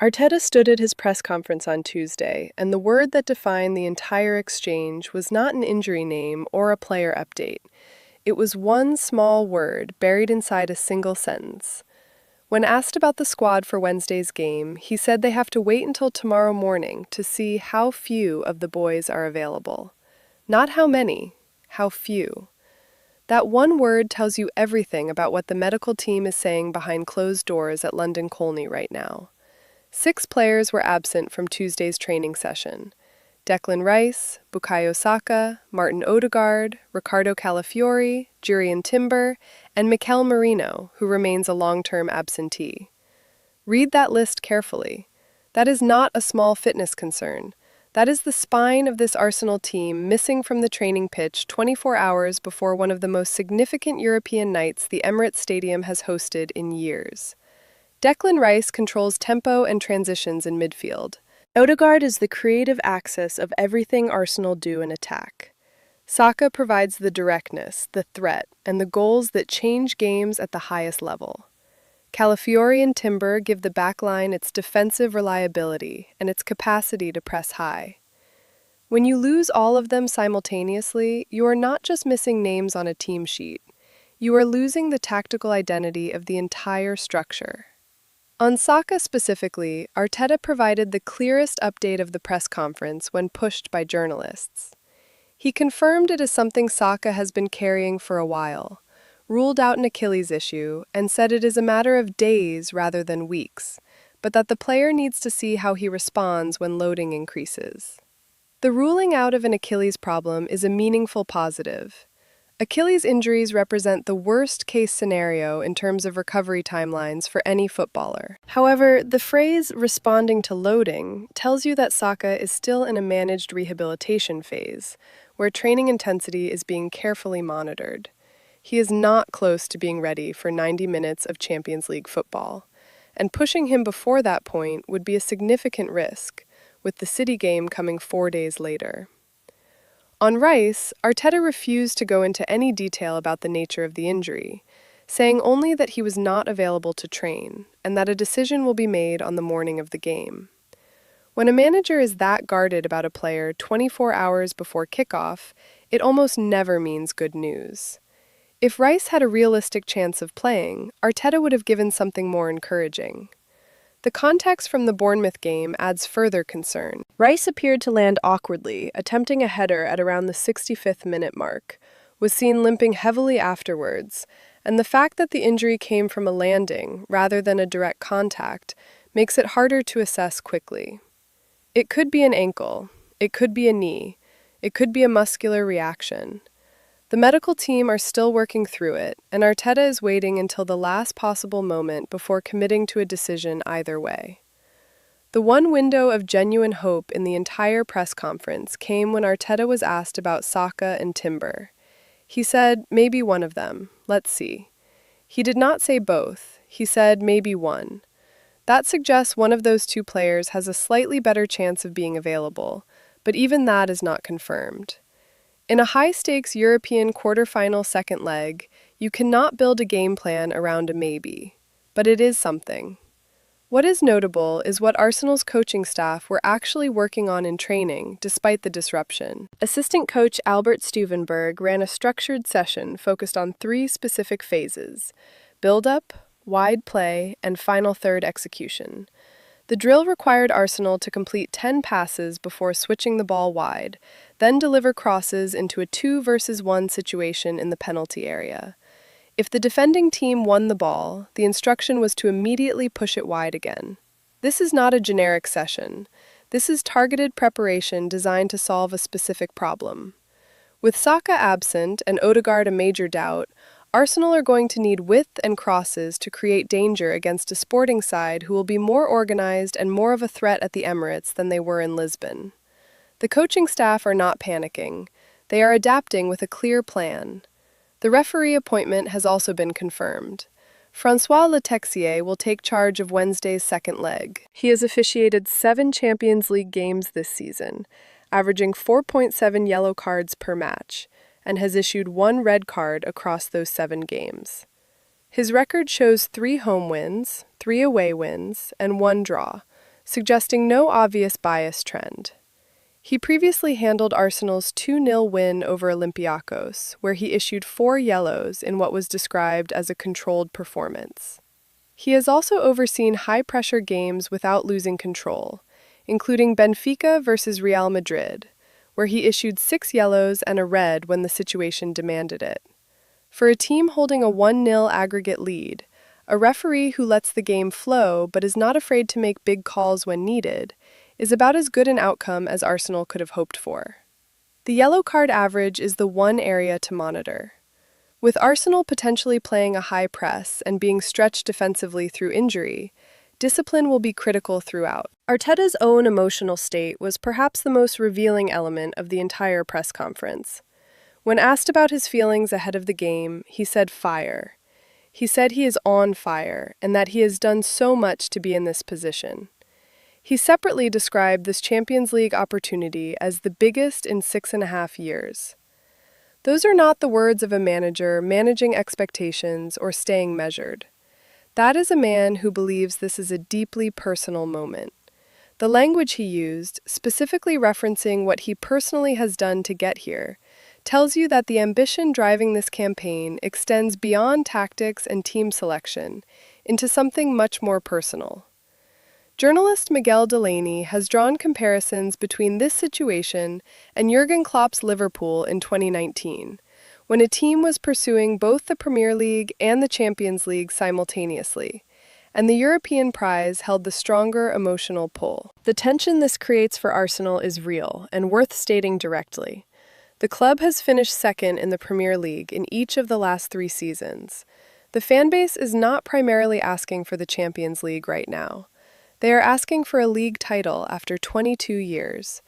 Arteta stood at his press conference on Tuesday, and the word that defined the entire exchange was not an injury name or a player update. It was one small word buried inside a single sentence. When asked about the squad for Wednesday's game, he said they have to wait until tomorrow morning to see how few of the boys are available. Not how many, how few. That one word tells you everything about what the medical team is saying behind closed doors at London Colney right now. 6 players were absent from Tuesday's training session. Declan Rice, Bukayo Saka, Martin Odegaard, Ricardo Calafiori, Jurrien Timber, and Mikel Merino, who remains a long-term absentee. Read that list carefully. That is not a small fitness concern. That is the spine of this Arsenal team missing from the training pitch 24 hours before one of the most significant European nights the Emirates Stadium has hosted in years. Declan Rice controls tempo and transitions in midfield. Odegaard is the creative axis of everything Arsenal do in attack. Saka provides the directness, the threat, and the goals that change games at the highest level. Calafiori and Timber give the backline its defensive reliability and its capacity to press high. When you lose all of them simultaneously, you are not just missing names on a team sheet. You are losing the tactical identity of the entire structure. On Saka specifically, Arteta provided the clearest update of the press conference when pushed by journalists. He confirmed it is something Saka has been carrying for a while, ruled out an Achilles issue, and said it is a matter of days rather than weeks, but that the player needs to see how he responds when loading increases. The ruling out of an Achilles problem is a meaningful positive. Achilles injuries represent the worst-case scenario in terms of recovery timelines for any footballer. However, the phrase responding to loading tells you that Saka is still in a managed rehabilitation phase, where training intensity is being carefully monitored. He is not close to being ready for 90 minutes of Champions League football, and pushing him before that point would be a significant risk, with the City game coming 4 days later. On Rice, Arteta refused to go into any detail about the nature of the injury, saying only that he was not available to train, and that a decision will be made on the morning of the game. When a manager is that guarded about a player 24 hours before kickoff, it almost never means good news. If Rice had a realistic chance of playing, Arteta would have given something more encouraging. The context from the Bournemouth game adds further concern. Rice appeared to land awkwardly, attempting a header at around the 65th minute mark, was seen limping heavily afterwards, and the fact that the injury came from a landing rather than a direct contact makes it harder to assess quickly. It could be an ankle, it could be a knee, it could be a muscular reaction. The medical team are still working through it, and Arteta is waiting until the last possible moment before committing to a decision either way. The one window of genuine hope in the entire press conference came when Arteta was asked about Saka and Timber. He said, maybe one of them, let's see. He did not say both, he said maybe one. That suggests one of those 2 players has a slightly better chance of being available, but even that is not confirmed. In a high-stakes European quarter-final second leg, you cannot build a game plan around a maybe, but it is something. What is notable is what Arsenal's coaching staff were actually working on in training, despite the disruption. Assistant coach Albert Stuvenberg ran a structured session focused on 3 specific phases: build-up, wide play, and final third execution. The drill required Arsenal to complete 10 passes before switching the ball wide, then deliver crosses into a 2-versus-1 situation in the penalty area. If the defending team won the ball, the instruction was to immediately push it wide again. This is not a generic session. This is targeted preparation designed to solve a specific problem. With Saka absent and Odegaard a major doubt, Arsenal are going to need width and crosses to create danger against a Sporting side who will be more organized and more of a threat at the Emirates than they were in Lisbon. The coaching staff are not panicking. They are adapting with a clear plan. The referee appointment has also been confirmed. François Letexier will take charge of Wednesday's second leg. He has officiated 7 Champions League games this season, averaging 4.7 yellow cards per match, and has issued 1 red card across those 7 games. His record shows 3 home wins, 3 away wins, and 1 draw, suggesting no obvious bias trend. He previously handled Arsenal's 2-0 win over Olympiacos, where he issued 4 yellows in what was described as a controlled performance. He has also overseen high-pressure games without losing control, including Benfica versus Real Madrid, where he issued 6 yellows and a red when the situation demanded it. For a team holding a 1-0 aggregate lead, a referee who lets the game flow but is not afraid to make big calls when needed is about as good an outcome as Arsenal could have hoped for. The yellow card average is the one area to monitor. With Arsenal potentially playing a high press and being stretched defensively through injury, discipline will be critical throughout. Arteta's own emotional state was perhaps the most revealing element of the entire press conference. When asked about his feelings ahead of the game, he said fire. He said he is on fire and that he has done so much to be in this position. He separately described this Champions League opportunity as the biggest in 6.5 years. Those are not the words of a manager managing expectations or staying measured. That is a man who believes this is a deeply personal moment. The language he used, specifically referencing what he personally has done to get here, tells you that the ambition driving this campaign extends beyond tactics and team selection into something much more personal. Journalist Miguel Delaney has drawn comparisons between this situation and Jurgen Klopp's Liverpool in 2019, when a team was pursuing both the Premier League and the Champions League simultaneously, and the European prize held the stronger emotional pull. The tension this creates for Arsenal is real and worth stating directly. The club has finished second in the Premier League in each of the last 3 seasons. The fanbase is not primarily asking for the Champions League right now. They are asking for a league title after 22 years.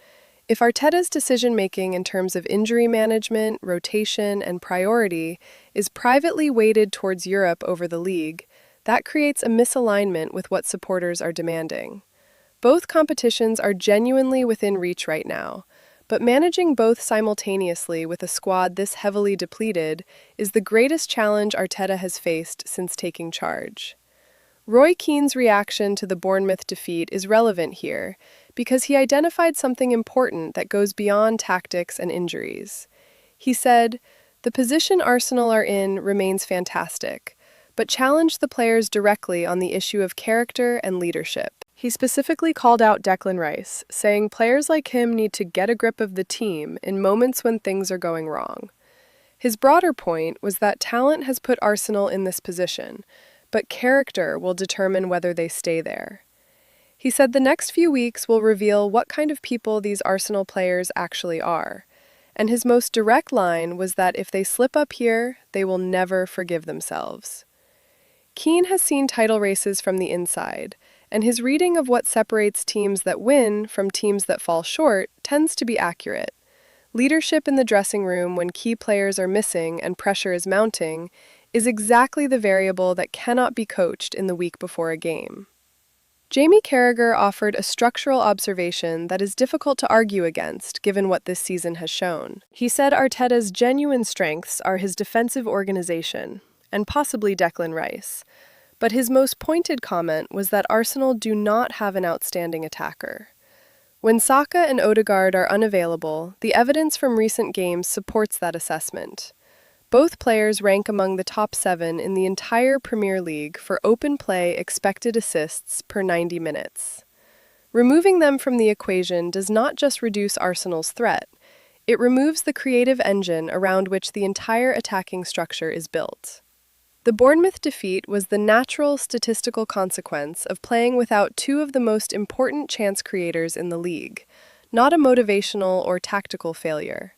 If Arteta's decision-making in terms of injury management, rotation, and priority is privately weighted towards Europe over the league, that creates a misalignment with what supporters are demanding. Both competitions are genuinely within reach right now, but managing both simultaneously with a squad this heavily depleted is the greatest challenge Arteta has faced since taking charge. Roy Keane's reaction to the Bournemouth defeat is relevant here because he identified something important that goes beyond tactics and injuries. He said, "The position Arsenal are in remains fantastic, but challenged the players directly on the issue of character and leadership." He specifically called out Declan Rice, saying players like him need to get a grip of the team in moments when things are going wrong. His broader point was that talent has put Arsenal in this position, but character will determine whether they stay there. He said the next few weeks will reveal what kind of people these Arsenal players actually are, and his most direct line was that if they slip up here, they will never forgive themselves. Keane has seen title races from the inside, and his reading of what separates teams that win from teams that fall short tends to be accurate. Leadership in the dressing room when key players are missing and pressure is mounting is exactly the variable that cannot be coached in the week before a game. Jamie Carragher offered a structural observation that is difficult to argue against, given what this season has shown. He said Arteta's genuine strengths are his defensive organization, and possibly Declan Rice. But his most pointed comment was that Arsenal do not have an outstanding attacker. When Saka and Odegaard are unavailable, the evidence from recent games supports that assessment. Both players rank among the top 7 in the entire Premier League for open play expected assists per 90 minutes. Removing them from the equation does not just reduce Arsenal's threat, it removes the creative engine around which the entire attacking structure is built. The Bournemouth defeat was the natural statistical consequence of playing without 2 of the most important chance creators in the league, not a motivational or tactical failure.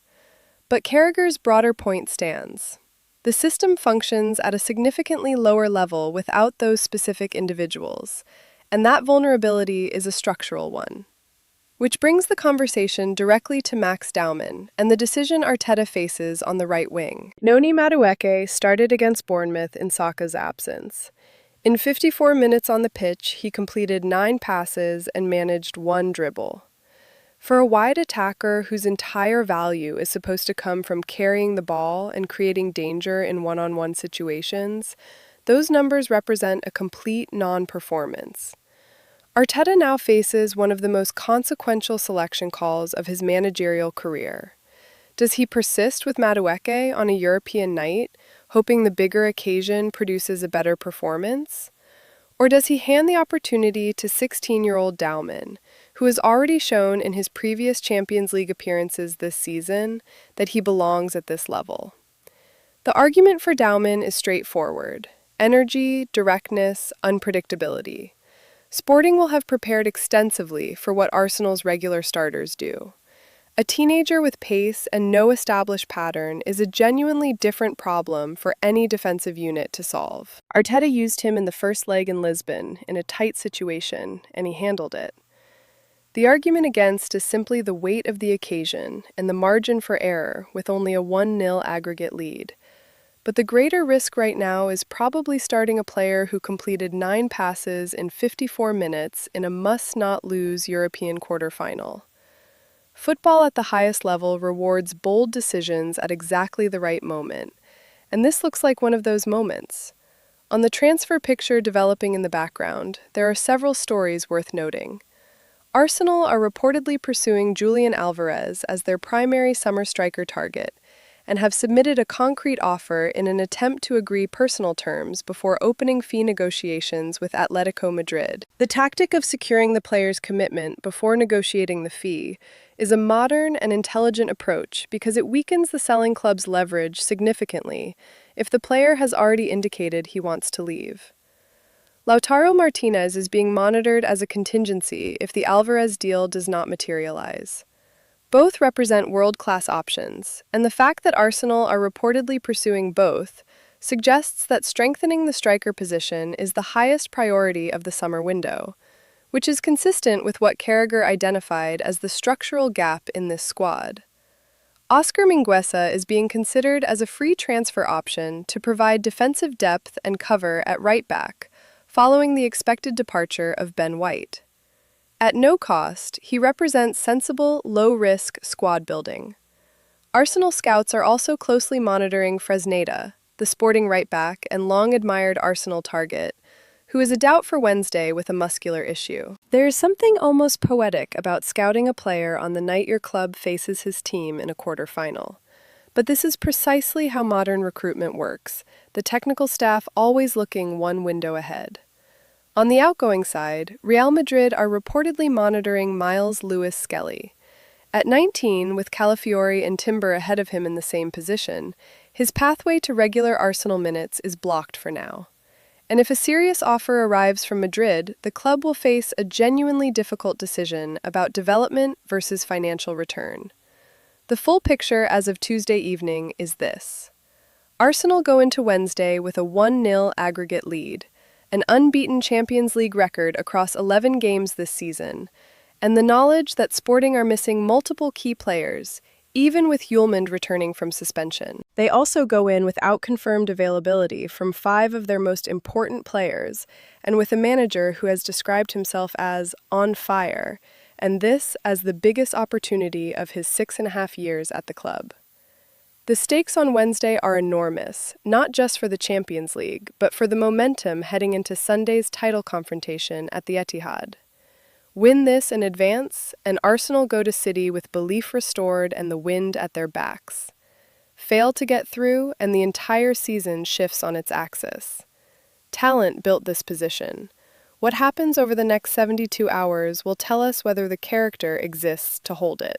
But Carragher's broader point stands. The system functions at a significantly lower level without those specific individuals, and that vulnerability is a structural one. Which brings the conversation directly to Max Daumann and the decision Arteta faces on the right wing. Noni Madueke started against Bournemouth in Saka's absence. In 54 minutes on the pitch, he completed 9 passes and managed 1 dribble. For a wide attacker whose entire value is supposed to come from carrying the ball and creating danger in one-on-one situations, those numbers represent a complete non-performance. Arteta now faces one of the most consequential selection calls of his managerial career. Does he persist with Madueke on a European night, hoping the bigger occasion produces a better performance? Or does he hand the opportunity to 16-year-old Dauman, who has already shown in his previous Champions League appearances this season that he belongs at this level? The argument for Dauman is straightforward: energy, directness, unpredictability. Sporting will have prepared extensively for what Arsenal's regular starters do. A teenager with pace and no established pattern is a genuinely different problem for any defensive unit to solve. Arteta used him in the first leg in Lisbon in a tight situation, and he handled it. The argument against is simply the weight of the occasion and the margin for error with only a 1-0 aggregate lead. But the greater risk right now is probably starting a player who completed 9 passes in 54 minutes in a must-not-lose European quarterfinal. Football at the highest level rewards bold decisions at exactly the right moment, and this looks like one of those moments. On the transfer picture developing in the background, there are several stories worth noting. Arsenal are reportedly pursuing Julian Alvarez as their primary summer striker target, and have submitted a concrete offer in an attempt to agree personal terms before opening fee negotiations with Atletico Madrid. The tactic of securing the player's commitment before negotiating the fee is a modern and intelligent approach because it weakens the selling club's leverage significantly if the player has already indicated he wants to leave. Lautaro Martinez is being monitored as a contingency if the Alvarez deal does not materialize. Both represent world-class options, and the fact that Arsenal are reportedly pursuing both suggests that strengthening the striker position is the highest priority of the summer window, which is consistent with what Carragher identified as the structural gap in this squad. Oscar Mingueza is being considered as a free transfer option to provide defensive depth and cover at right back, following the expected departure of Ben White. At no cost, he represents sensible, low-risk squad building. Arsenal scouts are also closely monitoring Fresneda, the Sporting right-back and long-admired Arsenal target, who is a doubt for Wednesday with a muscular issue. There is something almost poetic about scouting a player on the night your club faces his team in a quarter-final. But this is precisely how modern recruitment works, the technical staff always looking one window ahead. On the outgoing side, Real Madrid are reportedly monitoring Miles Lewis-Skelly. At 19, with Calafiori and Timber ahead of him in the same position, his pathway to regular Arsenal minutes is blocked for now. And if a serious offer arrives from Madrid, the club will face a genuinely difficult decision about development versus financial return. The full picture as of Tuesday evening is this. Arsenal go into Wednesday with a 1-0 aggregate lead, an unbeaten Champions League record across 11 games this season, and the knowledge that Sporting are missing multiple key players, even with Hjulmand returning from suspension. They also go in without confirmed availability from 5 of their most important players, and with a manager who has described himself as on fire, and this as the biggest opportunity of his 6.5 years at the club. The stakes on Wednesday are enormous, not just for the Champions League, but for the momentum heading into Sunday's title confrontation at the Etihad. Win this and advance, and Arsenal go to City with belief restored and the wind at their backs. Fail to get through, and the entire season shifts on its axis. Talent built this position. What happens over the next 72 hours will tell us whether the character exists to hold it.